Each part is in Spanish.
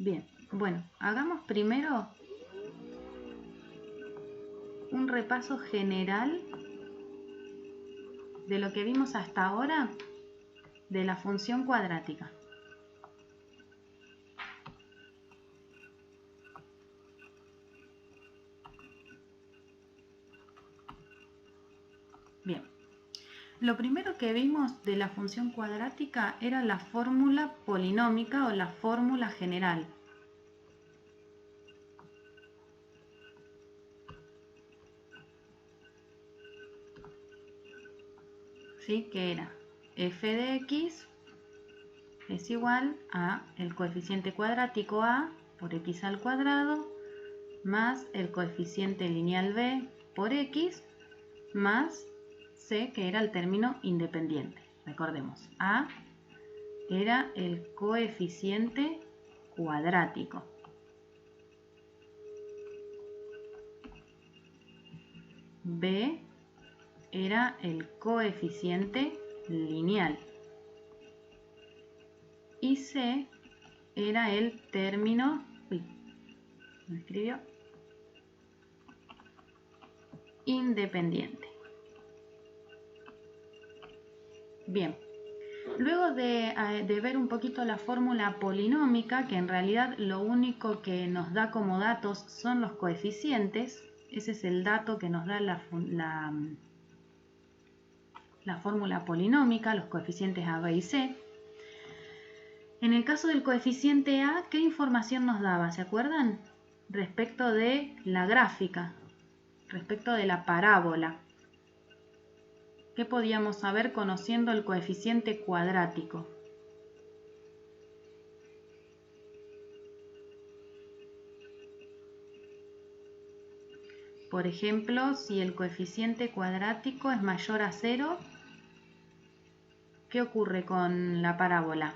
Bien, bueno, hagamos primero un repaso general de lo que vimos hasta ahora de la función cuadrática. Bien, lo primero que vimos de la función cuadrática era la fórmula polinómica o la fórmula general. ¿Sí? Que era f de x es igual a el coeficiente cuadrático a por x al cuadrado más el coeficiente lineal b por x más c, que era el término independiente. Recordemos, a era el coeficiente cuadrático. B era el coeficiente lineal. Y C era el término, me escribió, independiente. Bien, luego de ver un poquito la fórmula polinómica, que en realidad lo único que nos da como datos son los coeficientes, ese es el dato que nos da la fórmula polinómica, los coeficientes a, b y c. En el caso del coeficiente a, ¿qué información nos daba? ¿Se acuerdan? Respecto de la gráfica, respecto de la parábola. ¿Qué podíamos saber conociendo el coeficiente cuadrático? Por ejemplo, si el coeficiente cuadrático es mayor a 0, ¿qué ocurre con la parábola?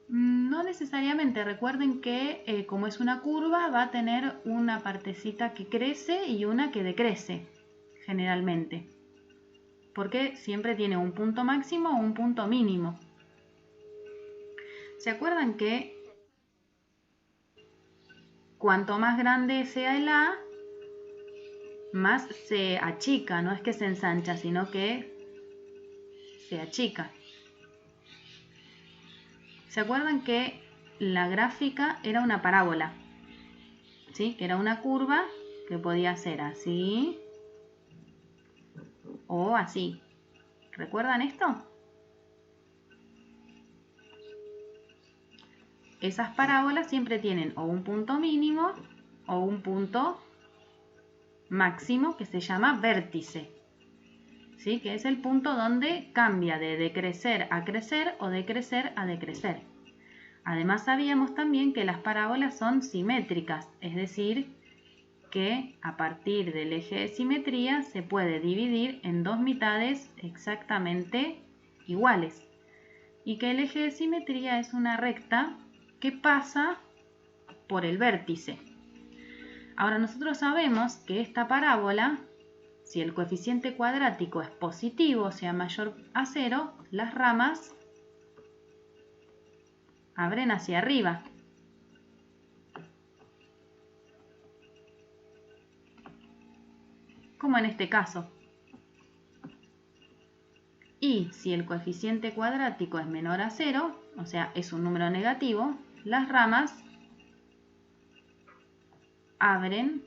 No necesariamente. Recuerden que como es una curva, va a tener una partecita que crece y una que decrece, generalmente. Porque siempre tiene un punto máximo o un punto mínimo. ¿Se acuerdan que cuanto más grande sea el A, más se achica? No es que se ensancha, sino que se achica. ¿Se acuerdan que la gráfica era una parábola? ¿Sí? Que era una curva que podía ser así o así. ¿Recuerdan esto? Esas parábolas siempre tienen o un punto mínimo o un punto máximo que se llama vértice. ¿Sí? Que es el punto donde cambia de decrecer a crecer o de crecer a decrecer. Además sabíamos también que las parábolas son simétricas, es decir, que a partir del eje de simetría se puede dividir en dos mitades exactamente iguales. Y que el eje de simetría es una recta que pasa por el vértice. Ahora nosotros sabemos que esta parábola, si el coeficiente cuadrático es positivo, o sea mayor a 0, las ramas abren hacia arriba. Como en este caso. Y si el coeficiente cuadrático es menor a 0, o sea, es un número negativo, las ramas abren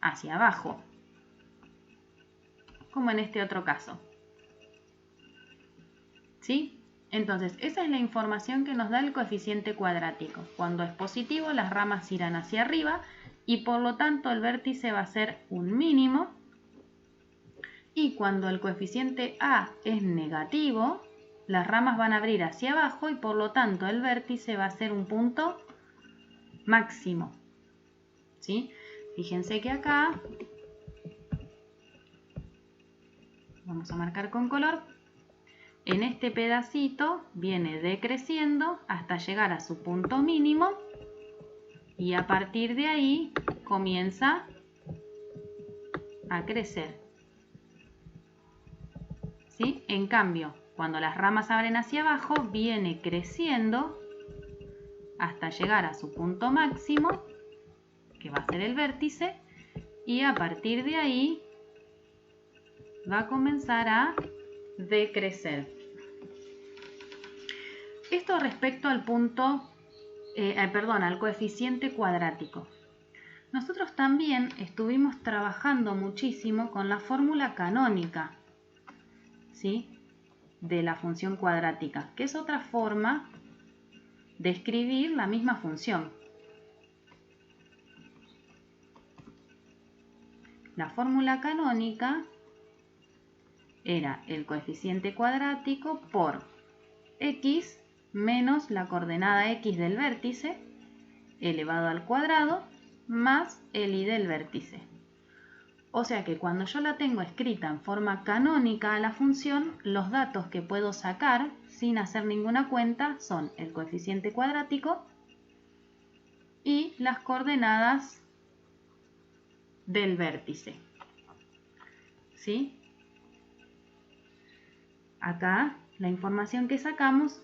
hacia abajo, como en este otro caso. ¿Sí? Entonces, esa es la información que nos da el coeficiente cuadrático. Cuando es positivo, las ramas irán hacia arriba y por lo tanto el vértice va a ser un mínimo. Y cuando el coeficiente A es negativo, las ramas van a abrir hacia abajo y por lo tanto el vértice va a ser un punto máximo. ¿Sí? Fíjense que acá, vamos a marcar con color, en este pedacito viene decreciendo hasta llegar a su punto mínimo y a partir de ahí comienza a crecer. ¿sí? En cambio, cuando las ramas abren hacia abajo, viene creciendo hasta llegar a su punto máximo, que va a ser el vértice, y a partir de ahí va a comenzar a decrecer. Esto respecto al al coeficiente cuadrático. Nosotros también estuvimos trabajando muchísimo con la fórmula canónica, ¿sí?, de la función cuadrática, que es otra forma de escribir la misma función. La fórmula canónica era el coeficiente cuadrático por x menos la coordenada x del vértice elevado al cuadrado más el y del vértice. O sea que cuando yo la tengo escrita en forma canónica a la función, los datos que puedo sacar sin hacer ninguna cuenta son el coeficiente cuadrático y las coordenadas del vértice. ¿Sí? Acá la información que sacamos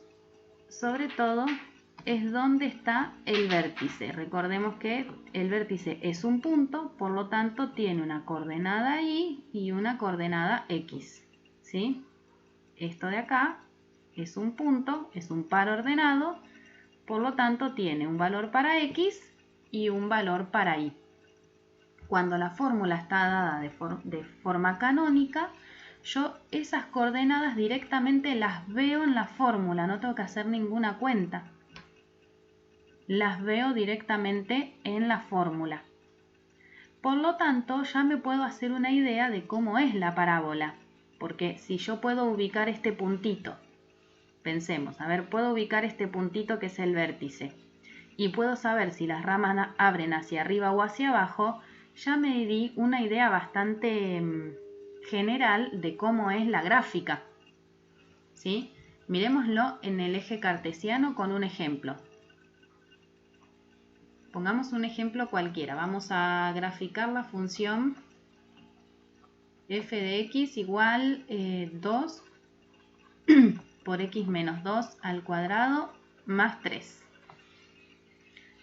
sobre todo es dónde está el vértice. Recordemos que el vértice es un punto, por lo tanto tiene una coordenada y una coordenada x, ¿sí? Esto de acá es un punto, es un par ordenado, por lo tanto tiene un valor para x y un valor para y. Cuando la fórmula está dada de forma canónica, yo esas coordenadas directamente las veo en la fórmula, no tengo que hacer ninguna cuenta. Las veo directamente en la fórmula. Por lo tanto, ya me puedo hacer una idea de cómo es la parábola. Porque si yo puedo ubicar este puntito, pensemos, a ver, puedo ubicar este puntito que es el vértice, y puedo saber si las ramas abren hacia arriba o hacia abajo, ya me di una idea bastante general de cómo es la gráfica, ¿sí? Miremoslo en el eje cartesiano con un ejemplo. Pongamos un ejemplo cualquiera. Vamos a graficar la función f de x igual 2 por x menos 2 al cuadrado más 3.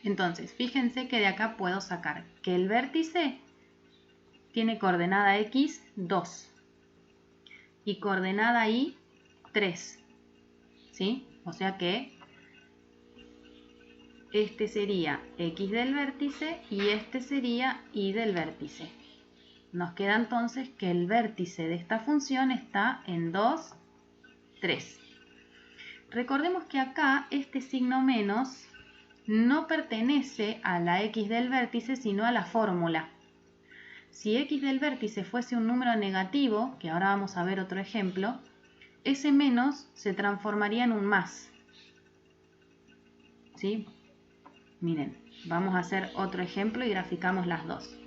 Entonces, fíjense que de acá puedo sacar que el vértice tiene coordenada x 2 y coordenada y 3. ¿Sí? O sea que este sería x del vértice y este sería y del vértice. Nos queda entonces que el vértice de esta función está en 2, 3. Recordemos que acá este signo menos no pertenece a la x del vértice, sino a la fórmula. Si x del vértice fuese un número negativo, que ahora vamos a ver otro ejemplo, ese menos se transformaría en un más. ¿Sí? Miren, vamos a hacer otro ejemplo y graficamos las dos.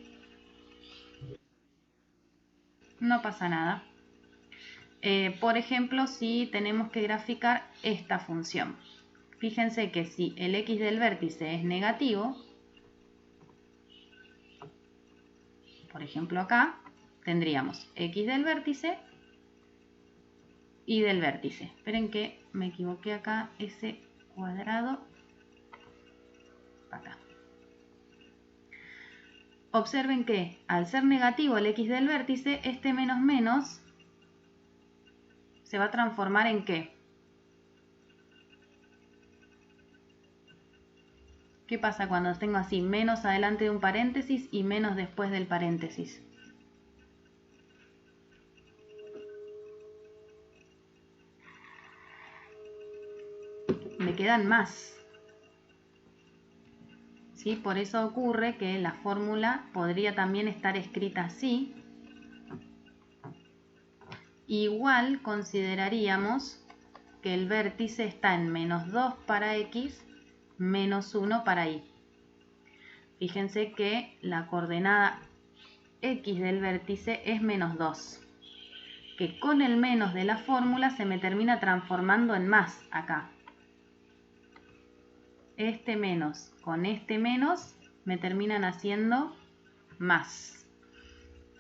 No pasa nada. Por ejemplo, si tenemos que graficar esta función. Fíjense que si el x del vértice es negativo, por ejemplo acá, tendríamos x del vértice y del vértice. Esperen que me equivoqué acá, ese cuadrado acá. Observen que al ser negativo el x del vértice, este menos menos se va a transformar en ¿qué? ¿Qué pasa cuando tengo así menos adelante de un paréntesis y menos después del paréntesis? Me quedan más. ¿Sí? Por eso ocurre que la fórmula podría también estar escrita así. Igual consideraríamos que el vértice está en menos 2 para x, menos 1 para y. Fíjense que la coordenada x del vértice es menos 2, que con el menos de la fórmula se me termina transformando en más acá. Este menos con este menos me terminan haciendo más.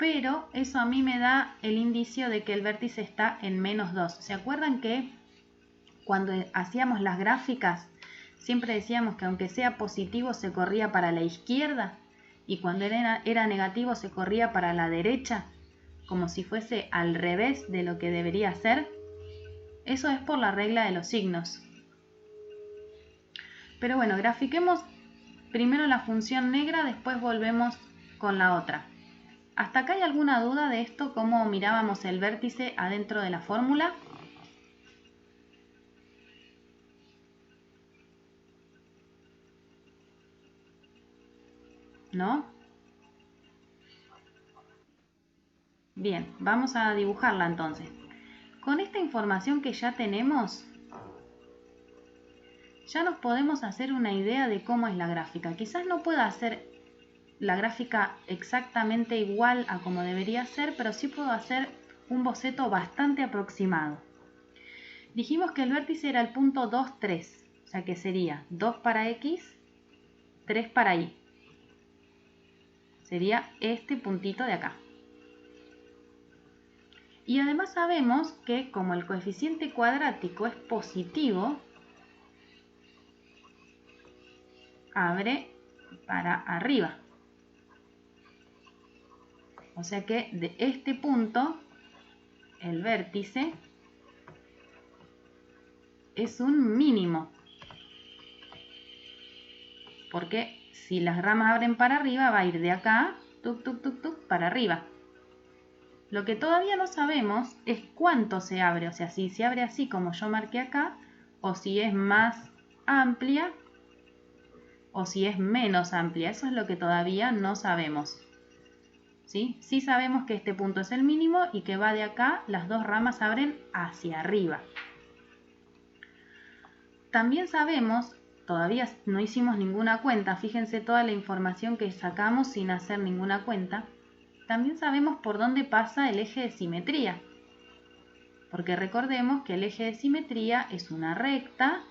pero eso a mí me da el indicio de que el vértice está en -2. ¿Se acuerdan que cuando hacíamos las gráficas siempre decíamos que aunque sea positivo se corría para la izquierda y cuando era negativo se corría para la derecha, como si fuese al revés de lo que debería ser? Eso es por la regla de los signos. Pero bueno, grafiquemos primero la función negra, después volvemos con la otra. ¿Hasta acá hay alguna duda de esto, cómo mirábamos el vértice adentro de la fórmula? ¿No? Bien, vamos a dibujarla entonces. Con esta información que ya tenemos, ya nos podemos hacer una idea de cómo es la gráfica. Quizás no pueda hacer la gráfica exactamente igual a como debería ser, pero sí puedo hacer un boceto bastante aproximado. Dijimos que el vértice era el punto 2, 3, o sea que sería 2 para X, 3 para Y. Sería este puntito de acá. Y además sabemos que como el coeficiente cuadrático es positivo, abre para arriba. O sea que de este punto, el vértice es un mínimo. Porque si las ramas abren para arriba, va a ir de acá, tuc, tuc, tuc, tuc, para arriba. Lo que todavía no sabemos es cuánto se abre, o sea, si se abre así como yo marqué acá, o si es más amplia, o si es menos amplia. Eso es lo que todavía no sabemos. ¿Sí? Sí sabemos que este punto es el mínimo y que va de acá, las dos ramas abren hacia arriba. También sabemos, todavía no hicimos ninguna cuenta, fíjense toda la información que sacamos sin hacer ninguna cuenta. También sabemos por dónde pasa el eje de simetría, porque recordemos que el eje de simetría es una recta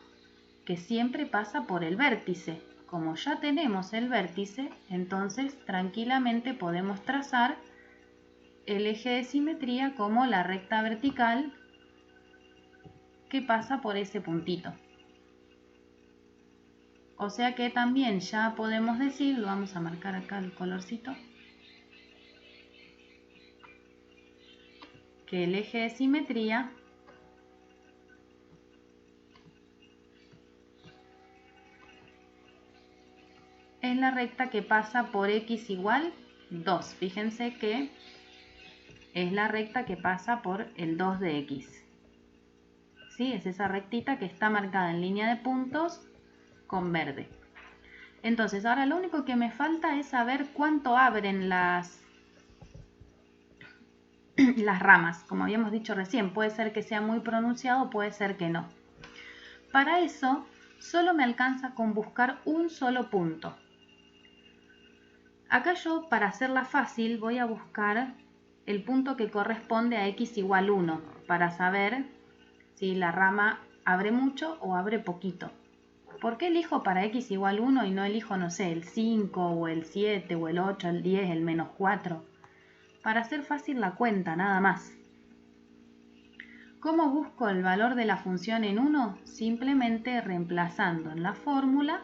que siempre pasa por el vértice. Como ya tenemos el vértice, entonces tranquilamente podemos trazar el eje de simetría como la recta vertical que pasa por ese puntito. O sea que también ya podemos decir, lo vamos a marcar acá el colorcito, que el eje de simetría es la recta que pasa por x igual 2. Fíjense que es la recta que pasa por el 2 de x. ¿Sí? Es esa rectita que está marcada en línea de puntos con verde. Entonces, ahora lo único que me falta es saber cuánto abren las ramas. Como habíamos dicho recién, puede ser que sea muy pronunciado, puede ser que no. Para eso, solo me alcanza con buscar un solo punto. Acá yo, para hacerla fácil, voy a buscar el punto que corresponde a x igual 1, para saber si la rama abre mucho o abre poquito. ¿Por qué elijo para x igual 1 y no elijo, no sé, el 5 o el 7 o el 8, el 10, el menos 4? Para hacer fácil la cuenta, nada más. ¿Cómo busco el valor de la función en 1? Simplemente reemplazando en la fórmula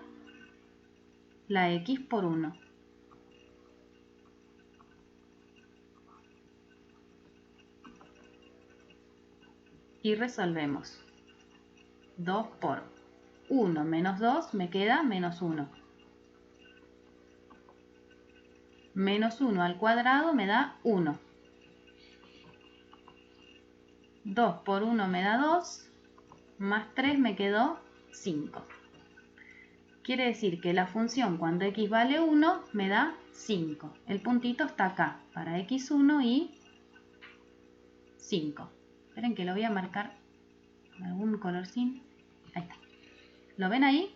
la x por 1. Y resolvemos. 2 por 1 menos 2 me queda menos 1. Menos 1 al cuadrado me da 1. 2 por 1 me da 2, más 3 me quedó 5. Quiere decir que la función cuando x vale 1 me da 5. El puntito está acá, para x1 y 5. Esperen que lo voy a marcar con algún colorcín. Ahí está. ¿Lo ven ahí?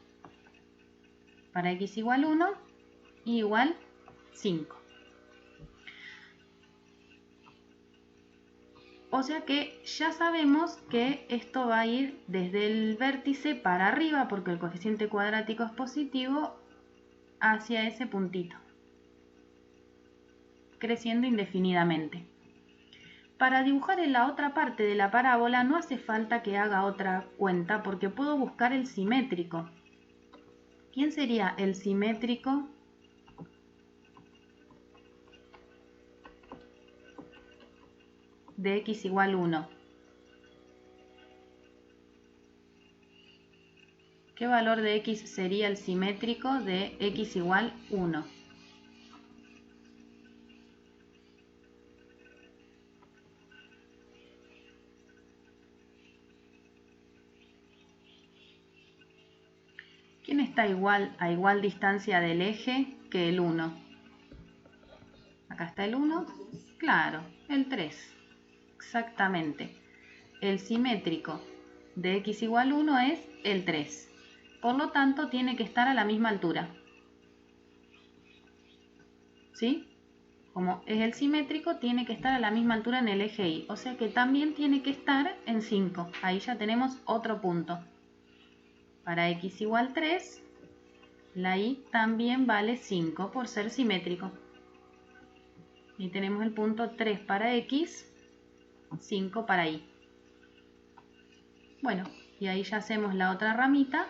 Para x igual 1 y igual 5. O sea que ya sabemos que esto va a ir desde el vértice para arriba, porque el coeficiente cuadrático es positivo, hacia ese puntito. creciendo indefinidamente. Para dibujar en la otra parte de la parábola no hace falta que haga otra cuenta porque puedo buscar el simétrico. ¿Quién sería el simétrico de x igual 1? ¿Qué valor de x sería el simétrico de x igual 1? ¿Quién está a igual distancia del eje que el 1? Acá está el 1. Claro, el 3. Exactamente. El simétrico de x igual 1 es el 3. Por lo tanto, tiene que estar a la misma altura. ¿Sí? Como es el simétrico, tiene que estar a la misma altura en el eje Y. O sea que también tiene que estar en 5. Ahí ya tenemos otro punto. Para x igual 3, la Y también vale 5 por ser simétrico. Y tenemos el punto 3 para x, 5 para Y. Bueno, y ahí ya hacemos la otra ramita.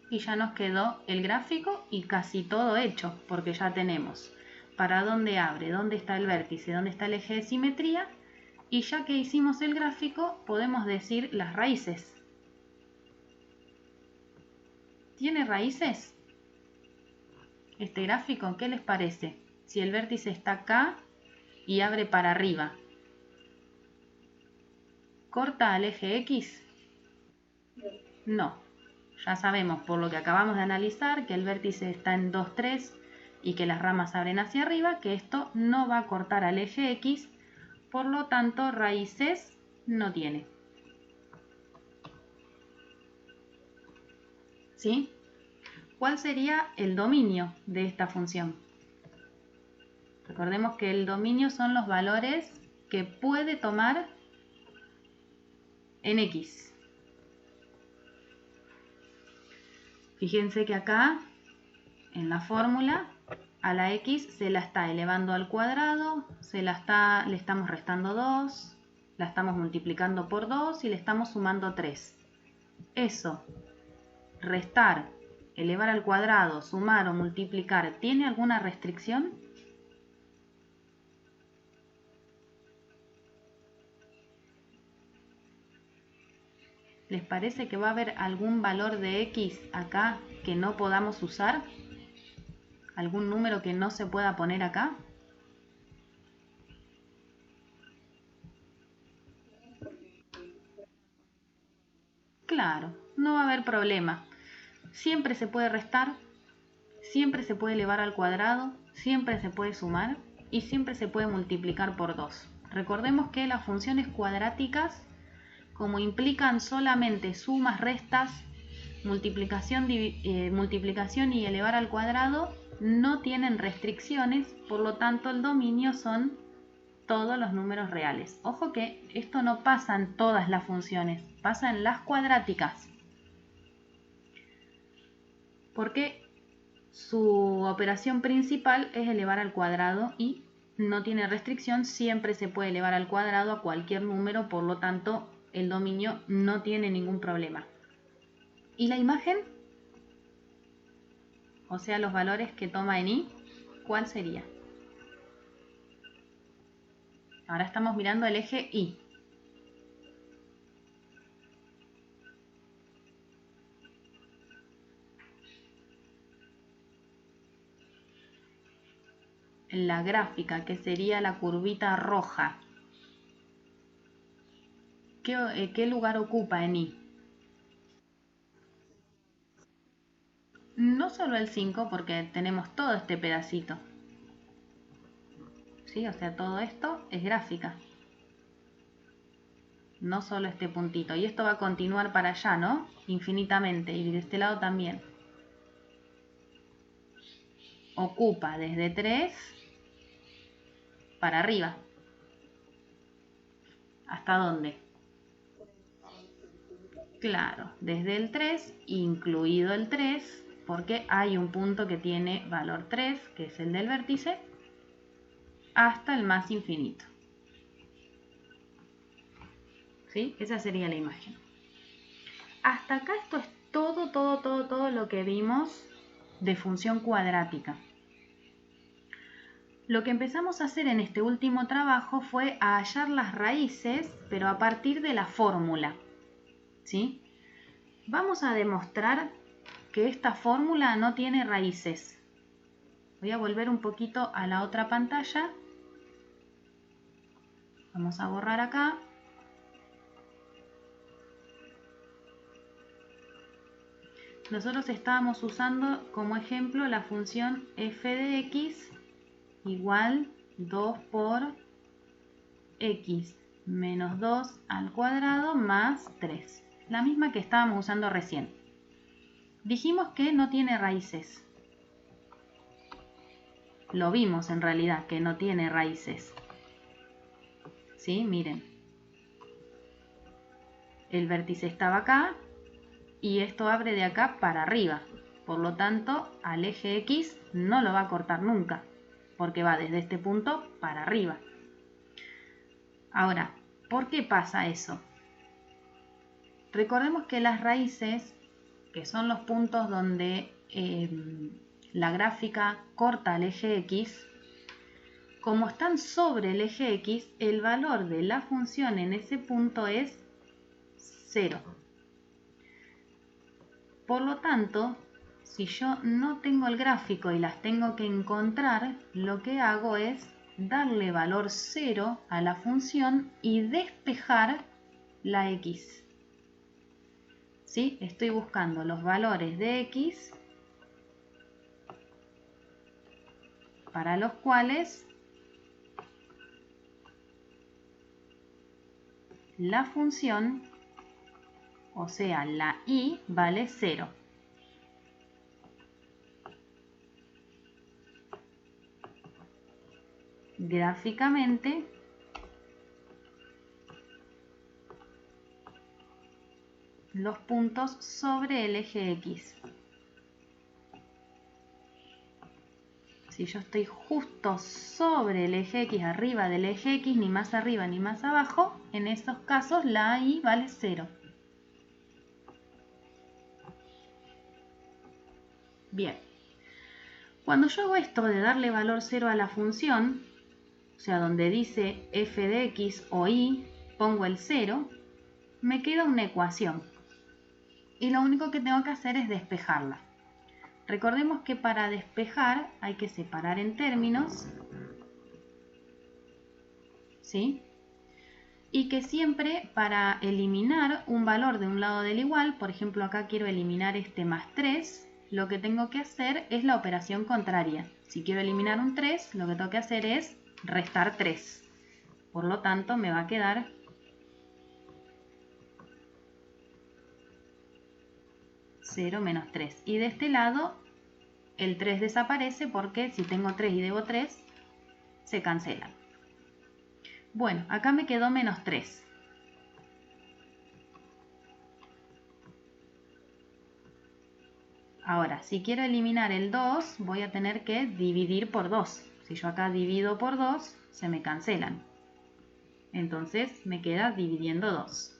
Y ya nos quedó el gráfico y casi todo hecho, porque ya tenemos para dónde abre, dónde está el vértice, dónde está el eje de simetría. Y ya que hicimos el gráfico, podemos decir las raíces. ¿Tiene raíces este gráfico? ¿Qué les parece? Si el vértice está acá y abre para arriba, ¿corta al eje X? No. Ya sabemos por lo que acabamos de analizar que el vértice está en 2, 3 y que las ramas abren hacia arriba, que esto no va a cortar al eje X, por lo tanto raíces no tiene. ¿Sí? ¿Cuál sería el dominio de esta función? Recordemos que el dominio son los valores que puede tomar en X. Fíjense que acá, en la fórmula, a la x se la está elevando al cuadrado, le estamos restando 2, la estamos multiplicando por 2 y le estamos sumando 3. Eso, restar, elevar al cuadrado, sumar o multiplicar, ¿tiene alguna restricción? ¿Les parece que va a haber algún valor de x acá que no podamos usar? ¿Algún número que no se pueda poner acá? Claro, no va a haber problema. Siempre se puede restar, siempre se puede elevar al cuadrado, siempre se puede sumar y siempre se puede multiplicar por 2. Recordemos que las funciones cuadráticas, como implican solamente sumas, restas, multiplicación y elevar al cuadrado, no tienen restricciones, por lo tanto el dominio son todos los números reales. Ojo que esto no pasa en todas las funciones, pasa en las cuadráticas, porque su operación principal es elevar al cuadrado y no tiene restricción, siempre se puede elevar al cuadrado a cualquier número, por lo tanto el dominio no tiene ningún problema. ¿Y la imagen? O sea, los valores que toma en Y, ¿cuál sería? Ahora estamos mirando el eje Y. La gráfica, que sería la curvita roja, ¿qué lugar ocupa en Y? No solo el 5, porque tenemos todo este pedacito. ¿Sí? O sea, todo esto es gráfica. No solo este puntito. Y esto va a continuar para allá, ¿no? Infinitamente. Y de este lado también. Ocupa desde 3 para arriba. ¿Hasta dónde? Claro, desde el 3, incluido el 3, porque hay un punto que tiene valor 3, que es el del vértice, hasta el más infinito. ¿Sí? Esa sería la imagen. Hasta acá esto es todo lo que vimos de función cuadrática. Lo que empezamos a hacer en este último trabajo fue a hallar las raíces, pero a partir de la fórmula. ¿Sí? Vamos a demostrar que esta fórmula no tiene raíces. Voy a volver un poquito a la otra pantalla. Vamos a borrar acá. Nosotros estábamos usando como ejemplo la función f de x igual 2 por x menos 2 al cuadrado más 3. La misma que estábamos usando recién. Dijimos que no tiene raíces. Lo vimos en realidad, que no tiene raíces. ¿Sí? Miren. El vértice estaba acá y esto abre de acá para arriba. Por lo tanto, al eje X no lo va a cortar nunca, porque va desde este punto para arriba. Ahora, ¿por qué pasa eso? Recordemos que las raíces, que son los puntos donde la gráfica corta al eje X, como están sobre el eje X, el valor de la función en ese punto es 0. Por lo tanto, si yo no tengo el gráfico y las tengo que encontrar, lo que hago es darle valor 0 a la función y despejar la X. ¿Sí? Estoy buscando los valores de X para los cuales la función, o sea, la y, vale 0. Gráficamente, los puntos sobre el eje X. Si yo estoy justo sobre el eje X, arriba del eje X, ni más arriba ni más abajo, en esos casos la y vale 0. Bien. Cuando yo hago esto de darle valor 0 a la función, o sea, donde dice f de x o y, pongo el 0, me queda una ecuación. Y lo único que tengo que hacer es despejarla. Recordemos que para despejar hay que separar en términos, ¿sí? Y que siempre para eliminar un valor de un lado del igual, por ejemplo acá quiero eliminar este más 3, lo que tengo que hacer es la operación contraria. Si quiero eliminar un 3, lo que tengo que hacer es restar 3. Por lo tanto me va a quedar 0 menos 3. Y de este lado el 3 desaparece porque si tengo 3 y debo 3, se cancelan. Bueno, acá me quedó menos 3. Ahora, si quiero eliminar el 2, voy a tener que dividir por 2. Si yo acá divido por 2, se me cancelan. Entonces me queda dividiendo 2.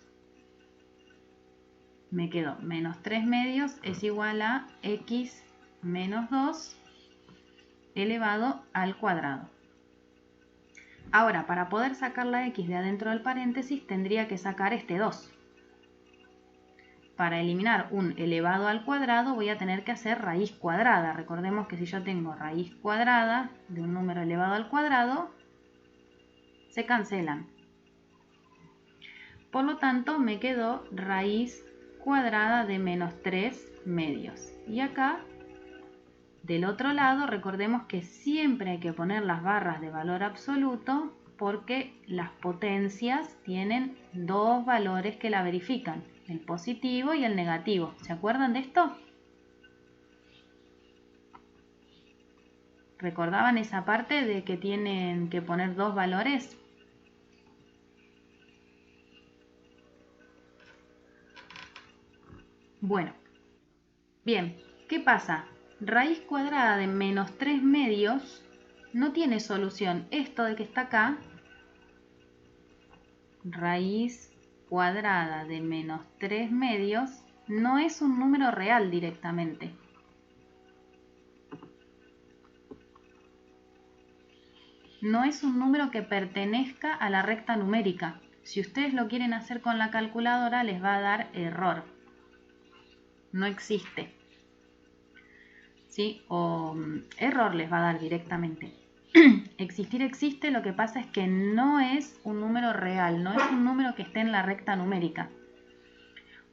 Me quedó menos 3 medios es igual a x menos 2 elevado al cuadrado. Ahora, para poder sacar la x de adentro del paréntesis, tendría que sacar este 2. Para eliminar un elevado al cuadrado voy a tener que hacer raíz cuadrada. Recordemos que si yo tengo raíz cuadrada de un número elevado al cuadrado, se cancelan. Por lo tanto, me quedó raíz cuadrada de menos 3 medios. Y acá, del otro lado, recordemos que siempre hay que poner las barras de valor absoluto porque las potencias tienen dos valores que la verifican, el positivo y el negativo. ¿Se acuerdan de esto? ¿Recordaban esa parte de que tienen que poner dos valores? Bueno, bien, ¿qué pasa? Raíz cuadrada de menos 3 medios no tiene solución. Esto de que está acá, raíz cuadrada de menos 3 medios, no es un número real directamente. No es un número que pertenezca a la recta numérica. Si ustedes lo quieren hacer con la calculadora, les va a dar error. No existe. ¿Sí? O error les va a dar directamente. Existir existe, lo que pasa es que no es un número real, no es un número que esté en la recta numérica.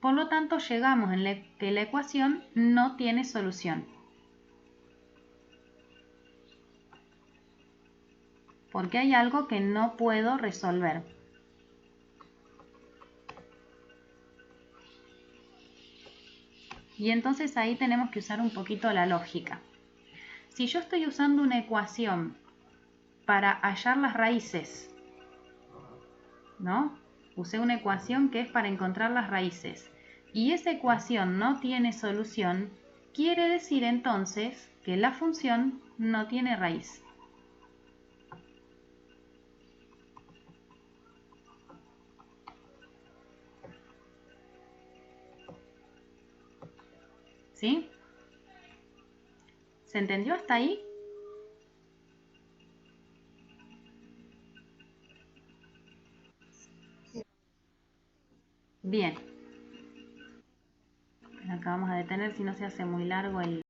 Por lo tanto, llegamos en que la ecuación no tiene solución. Porque hay algo que no puedo resolver. Y entonces ahí tenemos que usar un poquito la lógica. Si yo estoy usando una ecuación para hallar las raíces, ¿no? Usé una ecuación que es para encontrar las raíces. Y esa ecuación no tiene solución, quiere decir entonces que la función no tiene raíz. ¿Sí? ¿Se entendió hasta ahí? Bien. Acá vamos a detener si no se hace muy largo el